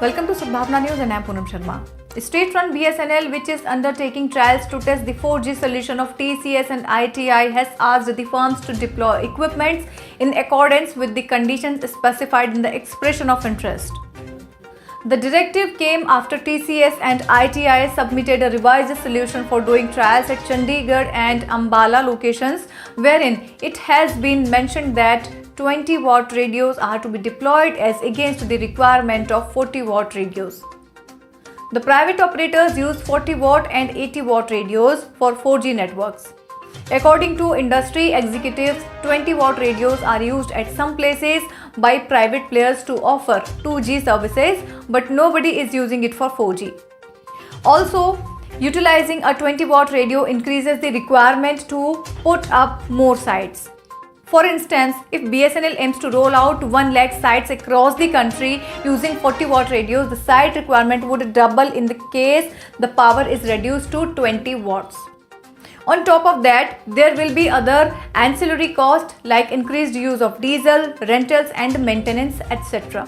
Welcome to Sadbhavna News and I am Poonam Sharma. State-run BSNL, which is undertaking trials to test the 4G solution of TCS and ITI, has asked the firms to deploy equipments in accordance with the conditions specified in the expression of interest. The directive came after TCS and ITI submitted a revised solution for doing trials at Chandigarh and Ambala locations, wherein it has been mentioned that 20-watt radios are to be deployed as against the requirement of 40-watt radios. The private operators use 40-watt and 80-watt radios for 4G networks. According to industry executives, 20-watt radios are used at some places by private players to offer 2G services, but nobody is using it for 4G. Also, utilizing a 20-watt radio increases the requirement to put up more sites. For instance, if BSNL aims to roll out 1 lakh sites across the country using 40-watt radios, the site requirement would double in the case the power is reduced to 20 watts. On top of that, there will be other ancillary costs like increased use of diesel, rentals and maintenance, etc.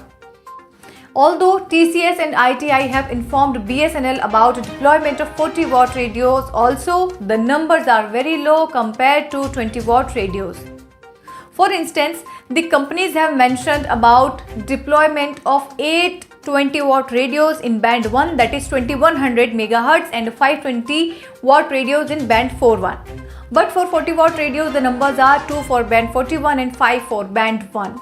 Although TCS and ITI have informed BSNL about deployment of 40-watt radios, also the numbers are very low compared to 20-watt radios. For instance, the companies have mentioned about deployment of 8 20-watt radios in band 1, that is 2100 MHz, and 520-watt radios in band 41. But for 40-watt radios, the numbers are 2 for band 41 and 5 for band 1.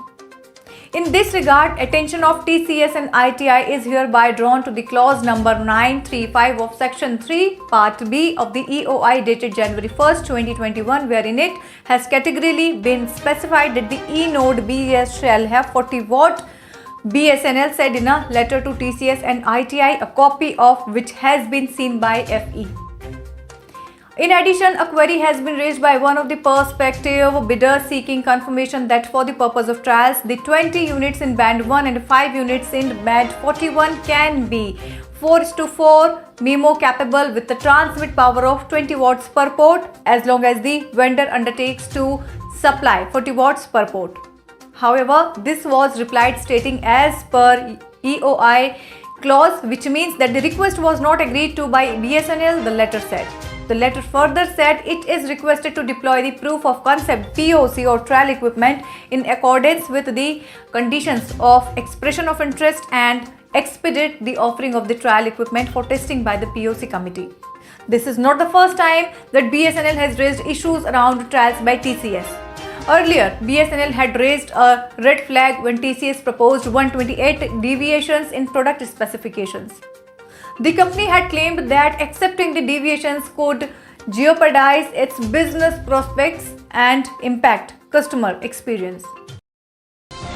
In this regard, attention of TCS and ITI is hereby drawn to the clause number 935 of section 3 part B of the EOI dated January 1st, 2021, wherein it has categorically been specified that the E-node BES shall have 40-watt. BSNL said in a letter to TCS and ITI, a copy of which has been seen by FE. In addition, a query has been raised by one of the prospective bidders seeking confirmation that for the purpose of trials, the 20 units in band 1 and 5 units in band 41 can be 4:4 MIMO capable with the transmit power of 20 watts per port as long as the vendor undertakes to supply 40 watts per port. However, this was replied stating as per EOI clause, which means that the request was not agreed to by BSNL, the letter said. The letter further said it is requested to deploy the proof of concept POC or trial equipment in accordance with the conditions of expression of interest and expedite the offering of the trial equipment for testing by the POC committee. This is not the first time that BSNL has raised issues around trials by TCS. Earlier, BSNL had raised a red flag when TCS proposed 128 deviations in product specifications. The company had claimed that accepting the deviations could jeopardize its business prospects and impact customer experience.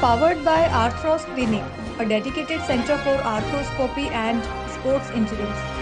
Powered by Arthros Clinic, a dedicated center for arthroscopy and sports injuries.